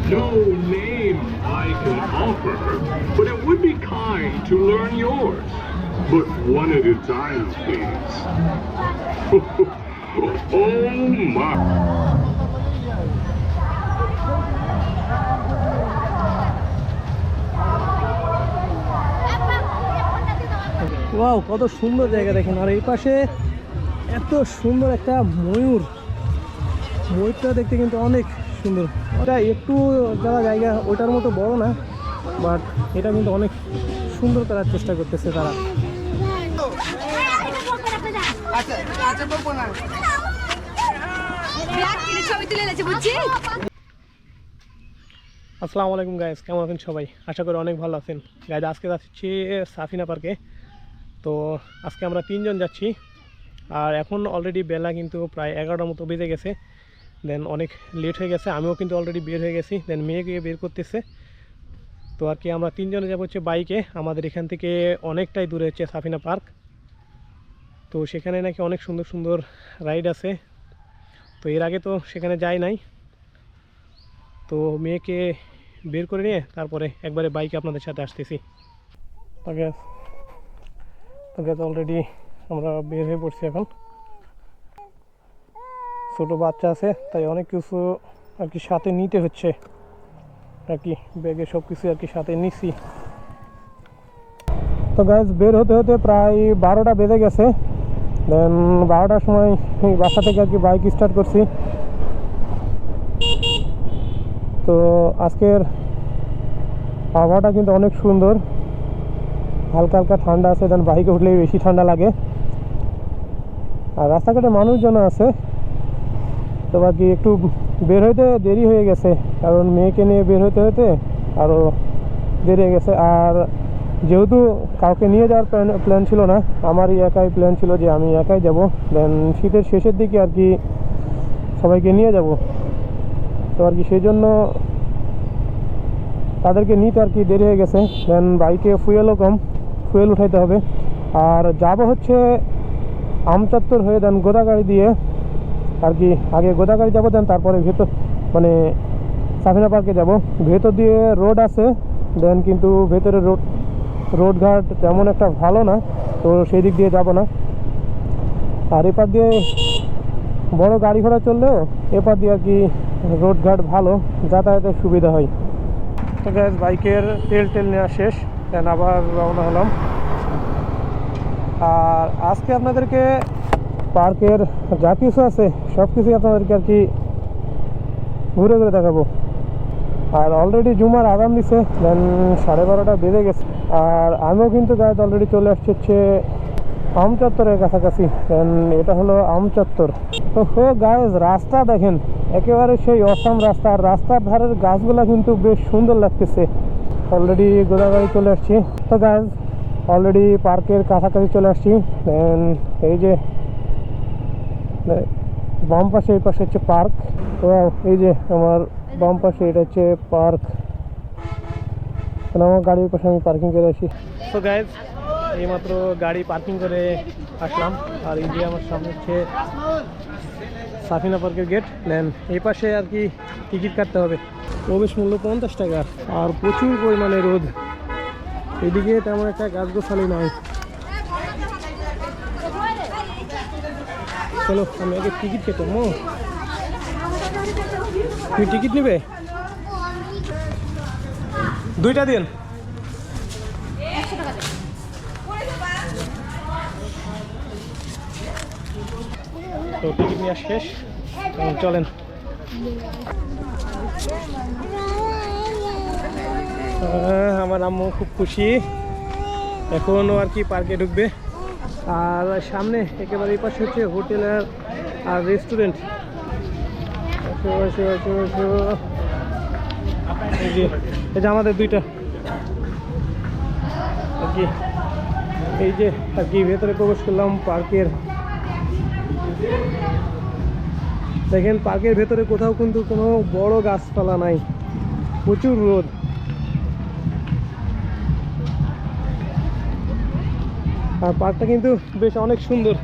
no name I can offer, but it would be kind to learn yours. But one at a time, please. Oh my. Wow, কত সুন্দর জায়গা দেখেন। আর এই পাশে এত সুন্দর একটা ময়ূরটা দেখতে কিন্তু অনেক সুন্দর। ওটা একটু যারা জায়গা ওটার মতো বড় না, বাট এটা কিন্তু অনেক সুন্দর করার চেষ্টা করতেছে তারা। আসসালামু আলাইকুম গাইস, কেমন আছেন সবাই? আশা করি অনেক ভালো আছেন গাইস। আজকে যাচ্ছি সাফিনা পার্কে। তো আজকে আমরা 3 জন যাচ্ছি, আর এখন অলরেডি বেলা কিন্তু প্রায় 11টার মতো বেজে গেছে। দেন অনেক লেট হয়ে গেছে, আমিও কিন্তু অলরেডি বের হয়ে গেছি। দেন মেয়েকে বের করতেছে। তো আর কি আমরা 3 জনে যাবো হচ্ছে বাইকে। আমাদের এখান থেকে অনেকটাই দূরে হচ্ছে সাফিনা পার্ক। তো সেখানে নাকি অনেক সুন্দর সুন্দর রাইড আছে। তো এর আগে তো সেখানে যাই নাই। তো মেয়েকে বের করে নিয়ে তারপরে একবারে বাইকে আপনাদের সাথে আসতেছি। তো গ্যাস অলরেডি আমরা বের হয়ে পড়ছি। এখন ছোটো বাচ্চা আছে, তাই অনেক কিছু আর কি সাথে নিতে হচ্ছে আর কি। ব্যাগে সব কিছু আর কি সাথে নিছি। তো গ্যাস বের হতে হতে প্রায় 12টা বেজে গেছে। দেন 12টার সময় বাসা থেকে আর কি বাইক স্টার্ট করছি। তো আজকের আবহাওয়াটা কিন্তু অনেক সুন্দর, হালকা হালকা ঠান্ডা আছে। দেন বাইকে উঠলেই বেশি ঠান্ডা লাগে। আর রাস্তাঘাটে মানুষজন আছে। তো বাকি একটু বের হইতে দেরি হয়ে গেছে, কারণ মেয়েকে নিয়ে বের হতে হতে আরও দেরি হয়ে গেছে। আর যেহেতু কাউকে নিয়ে যাওয়ার প্ল্যান ছিল না, আমারই একাই প্ল্যান ছিল যে আমি একাই যাব। দেন শীতের শেষের দিকে আর কি সবাইকে নিয়ে যাব। তো আর কি সেই জন্য তাদেরকে নিতে আর কি দেরি হয়ে গেছে। দেন বাইকে ফুয়েলও কম, ফুয়েল উঠাইতে হবে। আর যাব হচ্ছে আমচত্বর হয়ে দেন গোদাগাড়ি দিয়ে আর কি। আগে গোদাগাড়ি যাবো, দেন তারপরে ভেতর মানে সাফিনা পার্কে যাব। ভেতর দিয়ে রোড আছে, দেন কিন্তু ভেতরে রোডঘাট তেমন একটা ভালো না, তো সেই দিক দিয়ে যাব না। আর এপার দিয়ে বড় গাড়ি ঘোড়া চললেও এপার দিয়ে আর কি রোডঘাট ভালো, যাতায়াতের সুবিধা হয়। তো গ্যাস বাইকের তেল নেওয়া শেষ, দেন আবার রওনা হলাম। আর আজকে আপনাদেরকে পার্কের যা কিছু আছে সব কিছুই আপনাদেরকে আর কি ঘুরে ঘুরে দেখাবো। আর অলরেডি জুমার আজান দিছে, দেন 12:30টা বেজে গেছে। আর আমিও কিন্তু গায়ে অলরেডি চলে আসছে হচ্ছে আমচত্বরের কাছাকাছি। দেন এটা হলো আমচত্বর। তো গাইজ রাস্তা দেখেন, একেবারে সেই অসাম রাস্তা। আর রাস্তার ধারের গাছগুলো কিন্তু বেশ সুন্দর লাগতেছে। অলরেডি গোদাগাড়ি চলে আসছি। তো গাইজ অলরেডি পার্কের কাছাকাছি চলে আসছি। দেন এই যে বাম পাশে, এই পাশে হচ্ছে পার্ক। তো এই যে আমার বাম পাশে এটা হচ্ছে পার্ক। আমার গাড়ির পাশে আমি পার্কিং করে আসি। তো গাইজ এইমাত্র গাড়ি পার্কিং করে আসলাম। আর এই যে আমার সামনে হচ্ছে সাফিনা পার্কের গেট। দেন এই পাশে আর কি টিকিট কাটতে হবে। প্রবেশ মূল্য 50 টাকা। আর প্রচুর পরিমাণে রোদ, এদিকে তেমন একটা গাছগাছালি নাই। চলো আমি আগে টিকিট কেটে মো। তুমি টিকিট নেবে? 2টা দিন। তো টিকিট নিয়ে শেষ, চলেন। আমার আম্মু খুব খুশি, এখনও আর কি পার্কে ঢুকবে। আর সামনে একেবারে এই পাশে হচ্ছে হোটেল আর রেস্টুরেন্ট। এই যে আমাদের 2টা আর কি। এই যে আর কি ভেতরে প্রবেশ করলাম পার্কের। দেখেন পার্কের ভেতরে কোথাও কিন্তু কোনো বড় গাছপালা নাই, প্রচুর রোদ। আর পার্কটা কিন্তু বেশ অনেক সুন্দর।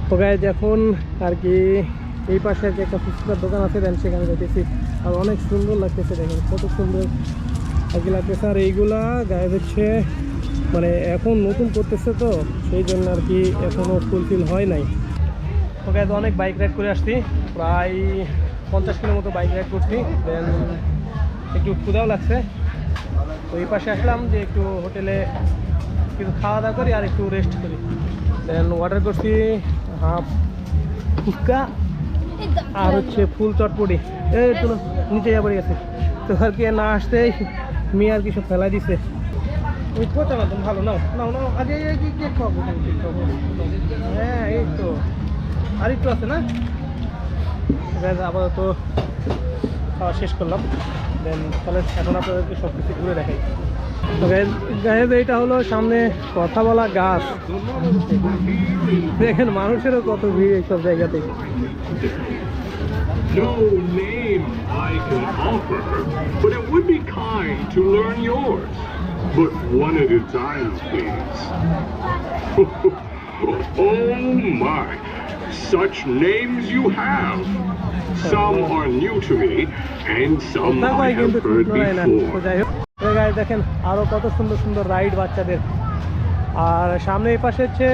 তো গাইজ এখন আর কি এই পাশে আর কি একটা ফুচকার দোকান আছে, দেন সেখানে যেতেছি। আর অনেক সুন্দর লাগতেছে, দেখেন কত সুন্দর আর কি লাগতেছে। আর এইগুলা গায়ে হচ্ছে মানে এখন নতুন করতেছে তো সেই জন্য আর কি এখনও ফুলফিল হয় নাই। ওকে, অনেক বাইক রাইড করে আসছি, প্রায় 50 কিলোর মতো বাইক রাইড করছি। দেন একটু ক্ষুধাও লাগছে, তো এই পাশে আসলাম যে একটু হোটেলে কিছু খাওয়া দাওয়া করি আর একটু রেস্ট করি। দেন অর্ডার করছি হাফ ফুচকা আর হচ্ছে ফুল চটপটি। এই তো নিচে যাবার গেছে, তো আর কি না আসতেই মেয়ে আর কি সব ফেলাই দিছে। ওই কোথা না তুমি ভালো নাও নাও নাও, আগে কেক খাবো, কেক খাবো। হ্যাঁ এই তো আর একটু আছে না, আপাতত খাওয়া শেষ করলাম। দেন তাহলে এখন আপনাদেরকে সব কিছু ঘুরে দেখাই। তো গাইজ এইটা হলো সামনে কথা বলা গাছ, দেখেন মানুষেরও কত ভিড় এইসব জায়গাতে। No name I can offer, but it would be kind to learn yours. But one at a time, please. Oh my, such names you have. Some are new to me, and some I have heard before. Guys দেখেন আরো কত সুন্দর সুন্দর ride বাচ্চাদের। আর সামনে এই পাশে হচ্ছে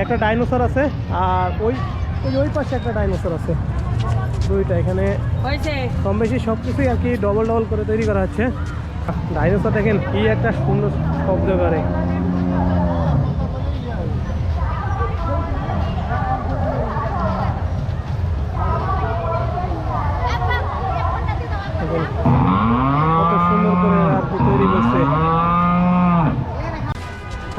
একটা ডাইনোসর আছে, আর ওই পাশে একটা ডাইনোসর আছে, দুইটা। এখানে কম বেশি সব কিছুই আর কি ডবল ডবল করে তৈরি করা হচ্ছে। ডাইনোসর দেখেন কি একটা সুন্দর শব্দ করে। কত সুন্দর করে আর কি তৈরি করছে।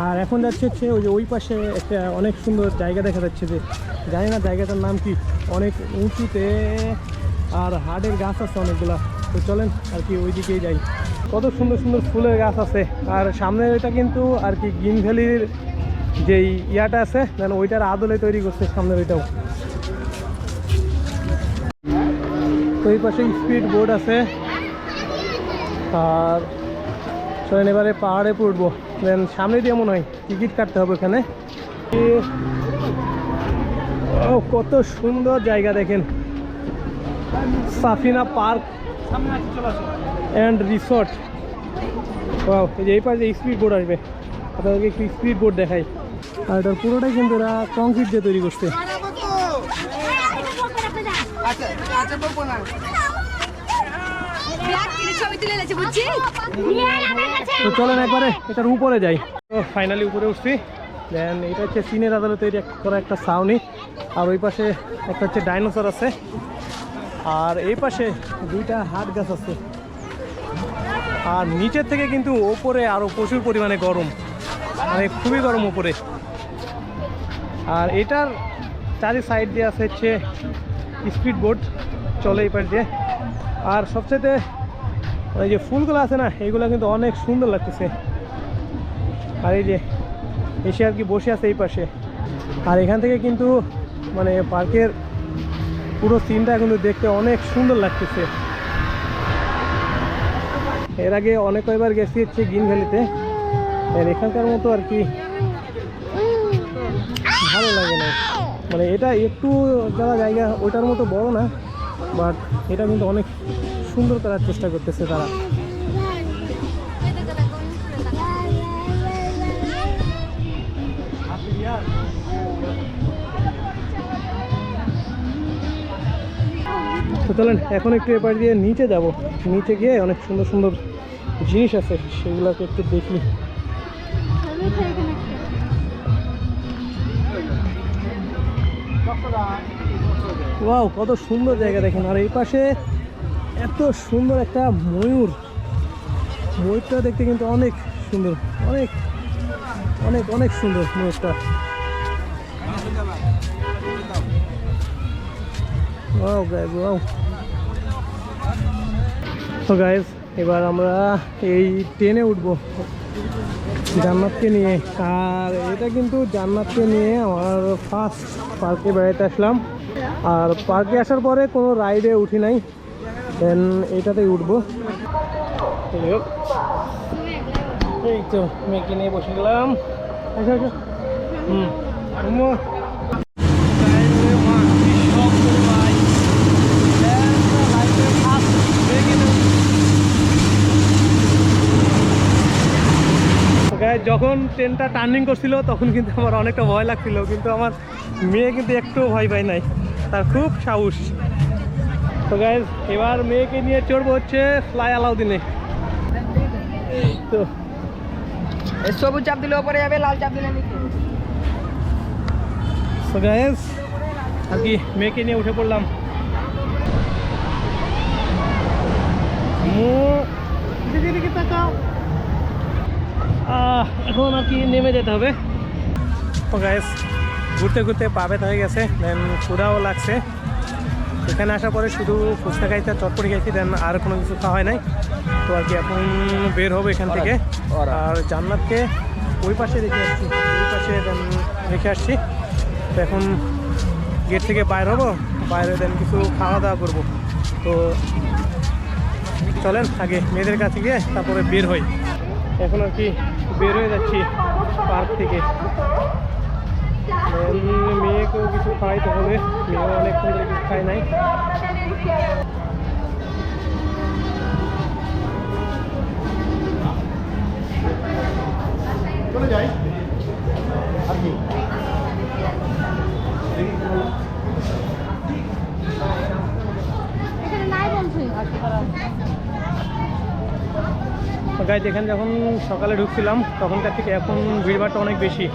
আর এখন যাচ্ছে হচ্ছে ওই যে ওই পাশে একটা অনেক সুন্দর জায়গা দেখা যাচ্ছে, যে জানি না জায়গাটার নাম কি, অনেক উঁচুতে আর হাড়ের গাছ আছে অনেকগুলা। তো চলেন আর কি ওই দিকেই যাই। কত সুন্দর সুন্দর ফুলের গাছ আছে। আর সামনে এটা কিন্তু আর কি গ্রিন ভ্যালির যেই ইয়াটা আছে যেন ওইটার আদলে তৈরি করছে সামনের ওইটাও। তো এই পাশে স্পিড বোর্ড আছে। আর চলেন এবারে পাহাড়ে পড়বো। দেন সামনে দিয়ে মনে হয় টিকিট কাটতে হবে এখানে। কত সুন্দর জায়গা দেখেন, সাফিনা পার্ক অ্যান্ড রিসর্ট। এই পাশে স্পিড বোর্ড আসবে, আপনাদেরকে একটু স্পিড বোর্ড দেখাই। আর এটার পুরোটাই কিন্তু এরা কংক্রিট দিয়ে তৈরি করছে। তো চলেন একবারে এটার উপরে যাই। তো ফাইনালি উপরে উঠছি। দেন এটা হচ্ছে চীনের আদালতে তৈরি করা একটা ছাউনি। আর ওই পাশে একটা হচ্ছে ডাইনোসর আছে, আর এই পাশে দুইটা হাট গাছ আছে। আর নিচের থেকে কিন্তু ওপরে আরও প্রচুর পরিমাণে গরম, মানে খুবই গরম উপরে। আর এটার চারি সাইড দিয়ে আছে হচ্ছে স্পিড বোট চলে এই পাশ দিয়ে। আর সবচেয়ে ওই যে ফুলগুলো আছে না, এইগুলো কিন্তু অনেক সুন্দর লাগতেছে। আর এই যে এসে আর কি বসে আছে এই পাশে। আর এখান থেকে কিন্তু মানে পার্কের পুরো সিনটা কিন্তু দেখতে অনেক সুন্দর লাগতেছে। এর আগে অনেক কয়েকবার গেছি হচ্ছে গ্রিন ভ্যালিতে, এখানকার মতো আর কি ভালো লাগে না। মানে এটা একটু যারা জায়গা ওইটার মতো বড় না, বাট এটা কিন্তু অনেক সুন্দর করার চেষ্টা করতেছে তারা। তো চলেন এখন একটু এপাশ দিয়ে নিচে যাব। নিচে গিয়ে অনেক সুন্দর সুন্দর জিনিস আছে, সেগুলোকে একটু দেখি। ওয়াও, কত সুন্দর জায়গা দেখেন। আর এই পাশে এত সুন্দর একটা ময়ূর, ময়ূরটা দেখতে কিন্তু অনেক সুন্দর, অনেক অনেক অনেক সুন্দর ময়ূরটা। Wow guys, wow. তো গাইস এবার আমরা এই ট্রেনে উঠবো জান্নাতকে নিয়ে। আর এটা কিন্তু জান্নাতকে নিয়ে আমার ফার্স্ট পার্কে বেড়াতে আসলাম। আর পার্কে আসার পরে কোনো রাইডে উঠি নাই, দেন এটাতেই উঠবো। এই তো মেয়েকে নিয়ে বসে গেলাম। যখন ট্রেনটা টার্নিং করছিল তখন কিন্তু আমার অনেকটা ভয় লাগছিল, কিন্তু আমার মেয়ে কিন্তু একটু ভয় পায় নাই, তার খুব সাহস। তো গাইজ এবার মেয়েকে নিয়ে চড়বো হচ্ছে ফ্লাই আলাউদ্দিনে। তো সবুজ চাপ দিলে ওপরে যাবে, লাল চাপ দিলে নিচে। তো গাইজ আর কি মেয়েকে নিয়ে উঠে পড়লাম। দিকে তাকাও। এখন আর কি নেমে যেতে হবে। তো গাইজ ঘুরতে ঘুরতে পা ব্যথা হয়ে গেছে, দেন ক্ষুধাও লাগছে। এখানে আসার পরে শুধু ফুচকা খাইতে চটপটি খাইছি, দেন আর কোনো কিছু খাওয়া হয় নাই। তো আর কি এখন বের হবো এখান থেকে। আর জান্নাতকে ওই পাশে রেখে আসছি, ওই পাশে দেন রেখে আসছি। তো এখন গেট থেকে বাইর হবো, বাইরে দেন কিছু খাওয়া দাওয়া করবো। তো চলেন আগে মেয়েদের কাছে গিয়ে তারপরে বের হই। এখন আর কি বের হয়ে যাচ্ছি পার্ক থেকে। মেয়েকেও কিছু খাওয়াইতে হবে, মেয়েও অনেকক্ষণ ধরে কিছু খায় নাই। চলে যাই আর কি। গাইজ এখানে যখন সকালে ঢুকছিলাম তখনকার থেকে এখন ভিড়ভাড়টা অনেক বেশি।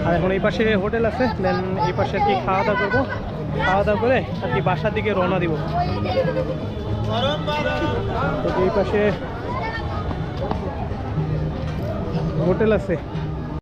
আর এখন এই পাশে হোটেল আছে, দেন এই পাশে আর কি খাওয়া দাওয়া করবো। খাওয়া দাওয়া করে আর কি বাসার দিকে রওনা দিব। তো এই পাশে হোটেল আছে।